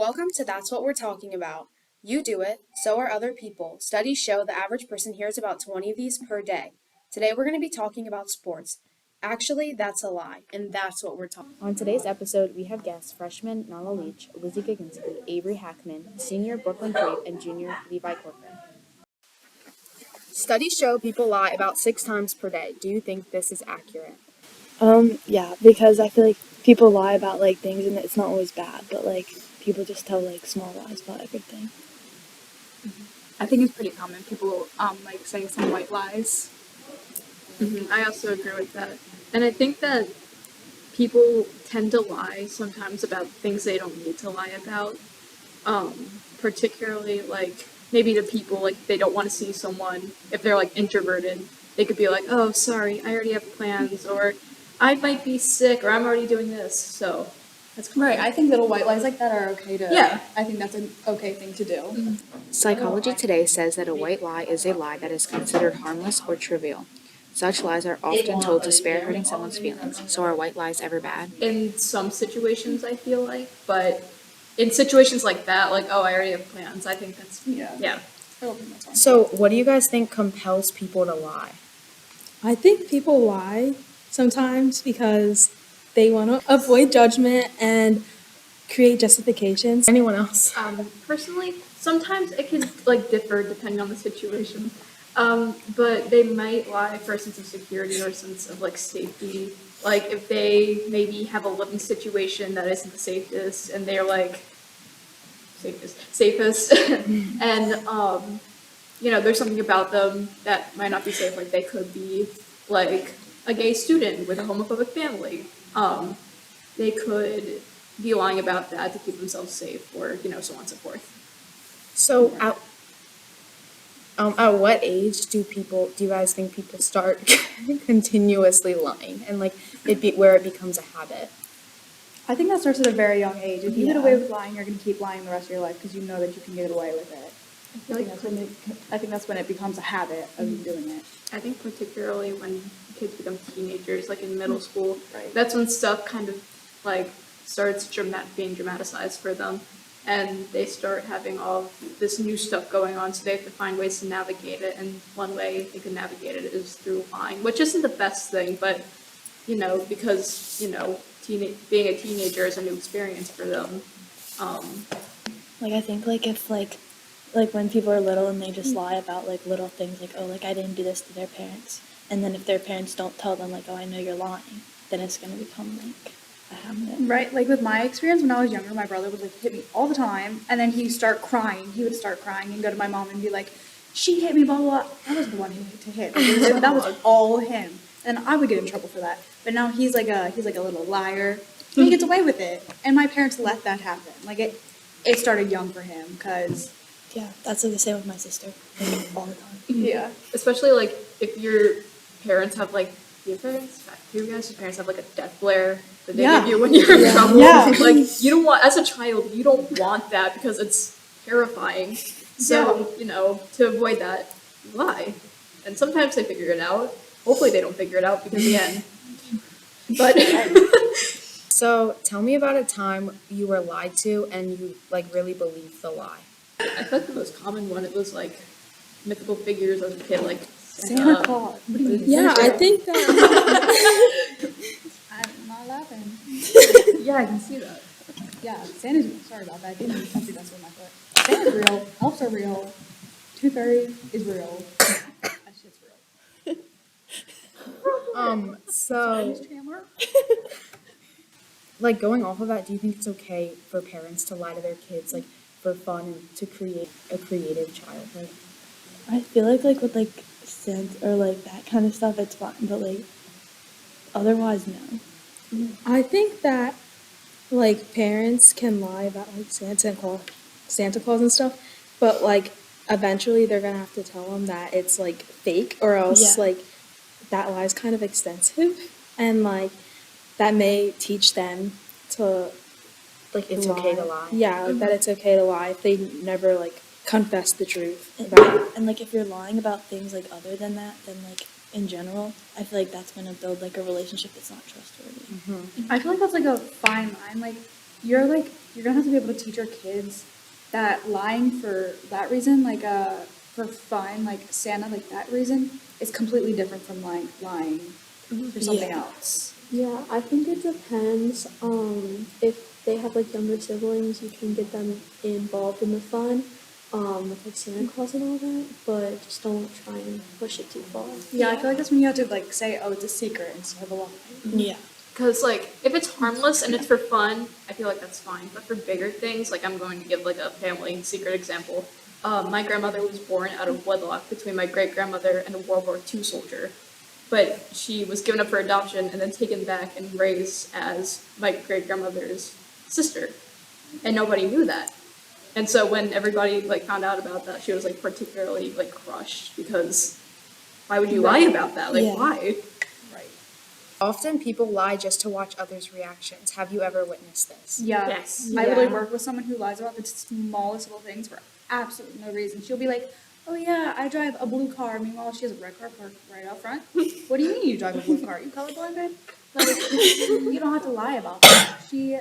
Welcome to That's What We're Talking About. You do it, so are other people. Studies show the average person hears about 20 of these per day. Today we're going to be talking about sports. Actually, that's a lie, and that's what we're talking about. On today's episode, we have guests freshman Nala Leach, Lizzie Gaginski, Avery Hackman, senior Brooklyn Crape, and junior Levi Corcoran. Studies show people lie about 6 times per day. Do you think this is accurate? Yeah, because I feel like people lie about like things and it's not always bad, but like people just tell like small lies about everything. I think it's pretty common. People like say some white lies. I also agree with that. And I think that people tend to lie sometimes about things they don't need to lie about. Particularly like maybe to people like they don't want to see someone if they're like introverted. They could be like, "Oh, sorry, I already have plans," or "I might be sick," or "I'm already doing this." So that's common. Right, I think little white lies like that are okay to. Yeah. I think that's an okay thing to do. Psychology Today says that a white lie is a lie that is considered harmless or trivial. Such lies are often told to spare hurting someone's feelings. So are white lies ever bad? In some situations, I feel like, but in situations like that, like, "Oh, I already have plans," I think that's Yeah. yeah. I don't think that's wrong. So, what do you guys think compels people to lie? I think people lie sometimes because they want to avoid judgment and create justifications. Anyone else? Personally, sometimes it can like differ depending on the situation. But they might lie for a sense of security or a sense of like safety. Like if they maybe have a living situation that isn't the safest, and they're like safest, and there's something about them that might not be safe. Like they could be like a gay student with a homophobic family. They could be lying about that to keep themselves safe, or so on and so forth. So, at what age do you guys think people start continuously lying and where it becomes a habit? I think that starts at a very young age. If you get Yeah. away with lying, you're going to keep lying the rest of your life because you know that you can get away with it. I think that's when it becomes a habit of you doing it. I think particularly when kids become teenagers, like in middle school, Right. that's when stuff kind of like starts being dramatized for them, and they start having all this new stuff going on, so they have to find ways to navigate it, and one way they can navigate it is through lying, which isn't the best thing, but because being a teenager is a new experience for them. Like I think like if like when people are little and they just lie about like little things like, oh, like I didn't do this to their parents, and then if their parents don't tell them like, oh, I know you're lying, then it's gonna become like a habit. Right, like with my experience when I was younger, my brother would like hit me all the time, and then he'd start crying. He would start crying and go to my mom and be like, "She hit me, blah blah blah." I was the one who to hit. That was all him, and I would get in trouble for that. But now he's like a little liar. And he gets away with it, and my parents let that happen. Like it started young for him because Yeah, that's like the same with my sister, like, all the time. yeah. Especially like if your parents have like your parents have like a death glare that they Yeah. give you when you're in trouble. Yeah. Like you don't want, as a child, you don't want that because it's terrifying. So to avoid that, you lie. And sometimes they figure it out. Hopefully they don't figure it out because again, but So, tell me about a time you were lied to and you really believed the lie. I feel like the most common one, it was like mythical figures as a kid, like Santa Claus. What do you mean? Yeah, I think that. I'm not laughing. Yeah, I can see that. Yeah, Santa's real. Sorry about that. I didn't mean to that's with my foot. Santa's real. Elves are real. Tooth Fairy is real. That shit's real. So, Chandler? going off of that, do you think it's okay for parents to lie to their kids, for fun and to create a creative childhood? I feel like with like Santa or like that kind of stuff, it's fine, but like otherwise, no. I think that parents can lie about Santa Claus and stuff, but eventually they're gonna have to tell them that it's fake, or else Yeah. that lie's kind of extensive, and that may teach them to It's okay to lie. Yeah, that it's okay to lie if they never confess the truth And, about it. and like if you're lying about things like other than that, then like in general, I feel like that's gonna build like a relationship that's not trustworthy. I feel like that's like a fine line. Like you're like you're gonna have to be able to teach our kids that lying for that reason, like for fun, like Santa, like that reason, is completely different from like lying for something else. Yeah, I think it depends. If they have like younger siblings, you can get them involved in the fun, with like Santa Claus and all that, but just don't try and push it too far. Yeah, I feel like that's when you have to like say, oh, it's a secret instead of a lie. Yeah. Because, like, if it's harmless and it's for fun, I feel like that's fine. But for bigger things, like, I'm going to give, like, a family secret example. My grandmother was born out of wedlock between my great-grandmother and a World War II soldier. But she was given up for adoption and then taken back and raised as my great-grandmother's sister. And nobody knew that. And so when everybody, like, found out about that, she was, like, particularly, like, crushed because why would you lie about that? Like, Yeah. why? Right. Often people lie just to watch others' reactions. Have you ever witnessed this? Yeah. Yes. I literally Yeah. work with someone who lies about the smallest little things for absolutely no reason. She'll be like, oh yeah, I drive a blue car. Meanwhile, she has a red car parked right out front. What do you mean you drive a blue car? You colorblind, babe? Like, you don't have to lie about that. She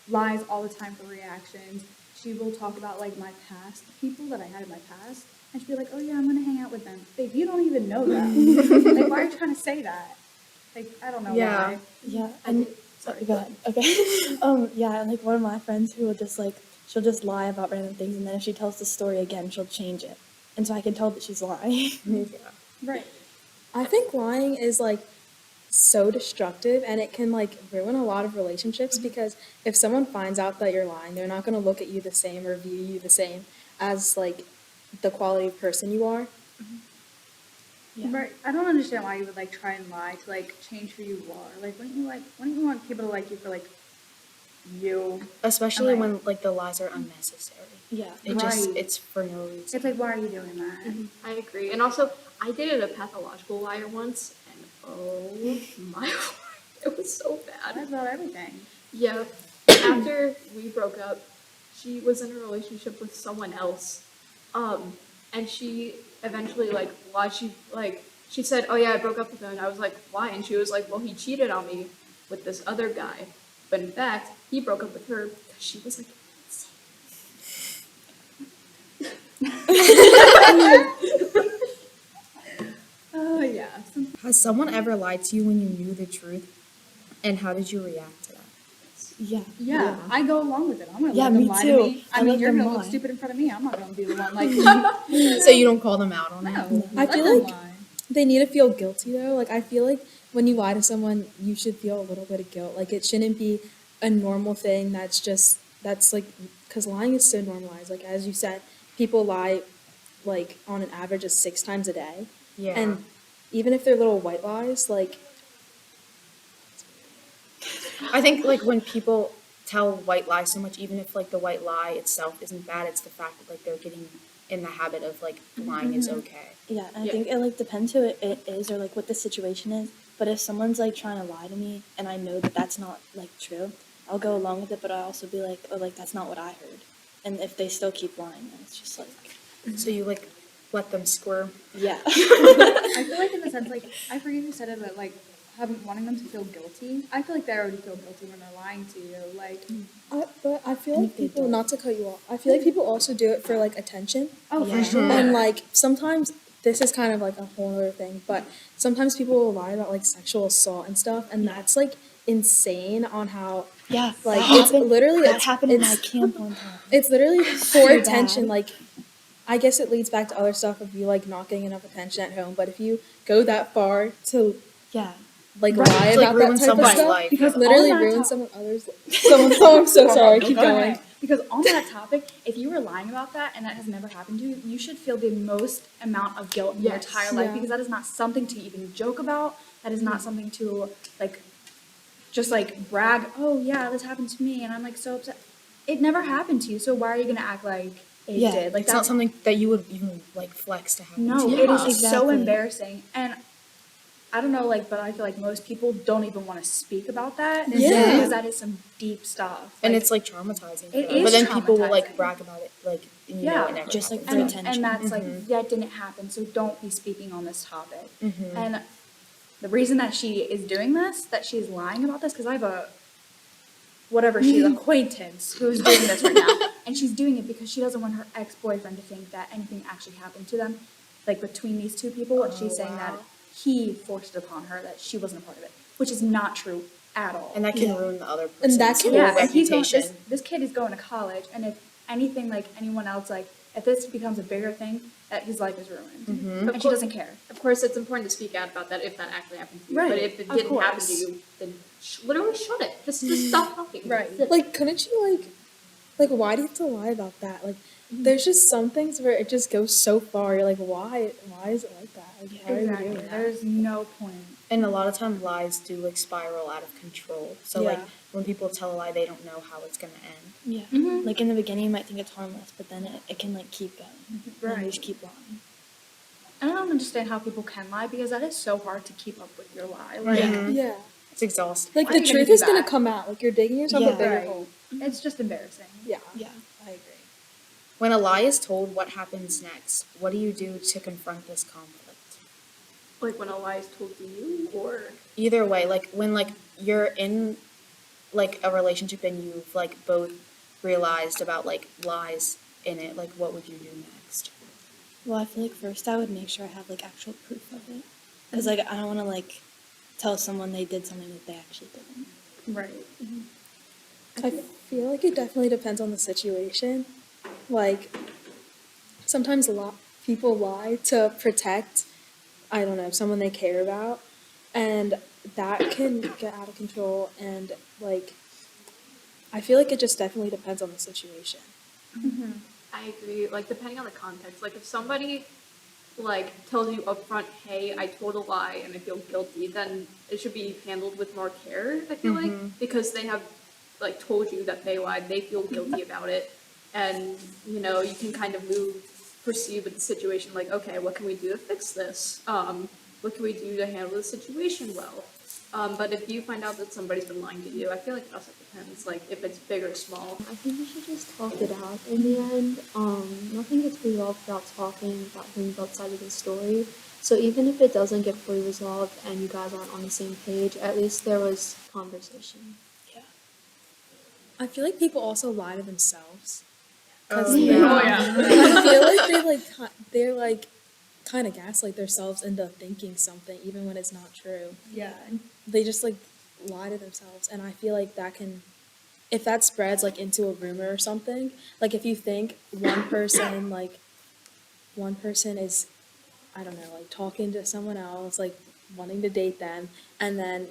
lies all the time for reactions. She will talk about like my past, people that I had in my past, and she'll be like, oh yeah, I'm gonna hang out with them. Babe, you don't even know that. Like, why are you trying to say that? Like, I don't know Yeah. why. Yeah, and sorry, go ahead. Okay. Yeah, and like one of my friends who will just like she'll just lie about random things, and then if she tells the story again, she'll change it, and so I can tell that she's lying. Right. I think lying is like so destructive and it can like ruin a lot of relationships because if someone finds out that you're lying, they're not going to look at you the same or view you the same as like the quality of person you are. Yeah. Right. I don't understand why you would like try and lie to like change who you are. Like, wouldn't you want people to like you for like you? Especially Right. when like the lies are unnecessary. Yeah. It's Right. it's for no reason. It's like, why are you doing that? I agree. And also, I dated a pathological liar once, and oh my lord, it was so That's bad. about everything. Yeah. After we broke up, she was in a relationship with someone else. And she eventually like lied. She said, "Oh yeah, I broke up with him." And I was like, "Why?" And she was like, "Well, he cheated on me with this other guy." But in fact, he broke up with her because she was like Oh yeah. Has someone ever lied to you when you knew the truth? And how did you react to that? Yeah. Yeah, I go along with it. I'm gonna Yeah, let them me lie too. to me. I I mean, let you're them gonna look lie. stupid in front of me. I'm not gonna be the one like. So you don't call them out on it? No, I let feel them like- lie. They need to feel guilty though. Like I feel like when you lie to someone, you should feel a little bit of guilt. Like it shouldn't be a normal thing that's like because lying is so normalized. Like as you said, people lie like on an average of 6 times a day. Yeah. And even if they're little white lies, like I think like when people tell white lies so much, even if like the white lie itself isn't bad, it's the fact that like they're getting in the habit of like lying is okay. Yeah, and I Yeah. think it like depends who it is or like what the situation is. But if someone's like trying to lie to me and I know that that's not like true, I'll go along with it. But I also be like, oh, like that's not what I heard. And if they still keep lying, then it's just like, So you like let them squirm. yeah, I feel like in the sense like I forget who said it, but like wanting them to feel guilty. I feel like they already feel guilty when they're lying to you. Like, but I feel And like if they people don't. not to cut you off. I feel like people also do it for like attention. oh, Yeah. for sure. And like sometimes this is kind of like a whole other thing, but sometimes people will lie about like sexual assault and stuff, and that's like insane on how yeah. like that it's happened- literally that happened in my it's, camp one time. it's literally for So attention. bad. Like I guess it leads back to other stuff of you like not getting enough attention at home, but if you go that far to Yeah, like Right. lie To, like, about ruin that type of someone's stuff, life. Because literally on that ruin top- someone others. Oh, I'm so sorry. Keep Go going. ahead. Because on that topic, if you were lying about that and that has never happened to you, you should feel the most amount of guilt in your Yes. entire life Yeah. because that is not something to even joke about. That is not something to like just like brag, oh yeah, this happened to me and I'm like so upset. It never happened to you, so why are you gonna act like it Yeah. did? Like It's not something that you would even like flex to happen no, to you. it is Yeah. so Exactly. embarrassing. And I don't know, like, but I feel like most people don't even want to speak about that. Yeah. Because that is some deep stuff. And Like, it's like traumatizing. for It them. is But then people will like traumatizing. brag about it like and you Yeah. know it never Just, like, happened. for and, attention. and that's like that didn't happen, so don't be speaking on this topic. Mm-hmm. And the reason that she is doing this, that she's lying about this, because I have whatever she's acquaintance who's doing this right now, and she's doing it because she doesn't want her ex-boyfriend to think that anything actually happened to them, like between these two people, and she's saying that he forced it upon her, that she wasn't a part of it, which is not true at all. And that can Yeah. ruin the other And person's that can- whole Yeah, and he's going, reputation. this kid is going to college, and if anything, like anyone else, like if this becomes a bigger thing, that his life is ruined, and she doesn't care. Of course, it's important to speak out about that if that actually happened to you. Right, But if it of didn't happen course. to you, then literally shut it. Just stop talking. Right. Like, couldn't you like, why do you have to lie about that? Like, there's just some things where it just goes so far. You're like, why is it like that? Like, why are you Exactly. doing that? There's no point. And a lot of time lies do like spiral out of control. So like Yeah. when people tell a lie, they don't know how it's gonna end. Yeah. Mhm. Like in the beginning, you might think it's harmless, but then it can like keep going. And Right. you just keep lying. And I don't understand how people can lie because that is so hard to keep up with your lie. Like, Yeah. Yeah. It's exhausting. Like, Why the are you gonna truth do is gonna that? come out. Like, you're digging yourself Yeah. a bigger Right. hole. it's just embarrassing. Yeah. Yeah. I agree. When a lie is told, what happens next? What do you do to confront this conflict? Like when a lie is told to you, or Either way, like when like you're in like a relationship and you've like both realized about like lies in it, like what would you do next? Well, I feel like first I would make sure I have like actual proof of it, because like I don't want to like tell someone they did something that they actually didn't. Right. I feel like it definitely depends on the situation. Like, sometimes people lie to protect, I don't know, someone they care about, and that can get out of control. And like, I feel like it just definitely depends on the situation. I agree. Like depending on the context. Like if somebody like tells you upfront, "Hey, I told a lie and I feel guilty," then it should be handled with more care. I feel like because they have like told you that they lied, they feel guilty about it, and you know you can kind of proceed with the situation. Like, okay, what can we do to fix this? What can we do to handle the situation well? But if you find out that somebody's been lying to you, I feel like it also depends. Like if it's big or small. I think we should just talk it out in the end. Nothing gets resolved without talking about hearing both sides of the story. So even if it doesn't get fully resolved and you guys aren't on the same page, at least there was conversation. Yeah. I feel like people also lie to themselves. Oh, yeah. I feel like they're like kind of gaslight themselves into thinking something even when it's not true. Yeah. They just like lie to themselves, and I feel like that can, if that spreads like into a rumor or something, like if you think one person is, I don't know, like talking to someone else, like wanting to date them, and then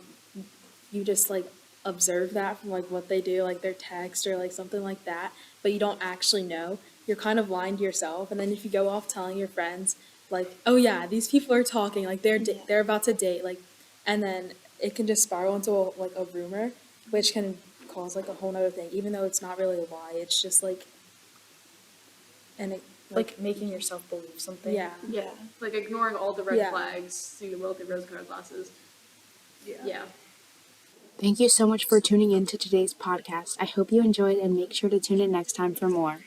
you just like observe that from like what they do, like their text or like something like that, but you don't actually know, you're kind of lying to yourself. And then if you go off telling your friends like, oh yeah, these people are talking, like they're about to date, like, and then it can just spiral into a rumor, which can cause like a whole nother thing, even though it's not really a lie. It's just like, and it Like making yourself believe something. yeah. Yeah, like ignoring all the red Yeah. flags, seeing the world through rose-colored glasses. Yeah. Thank you so much for tuning in to today's podcast. I hope you enjoyed and make sure to tune in next time for more.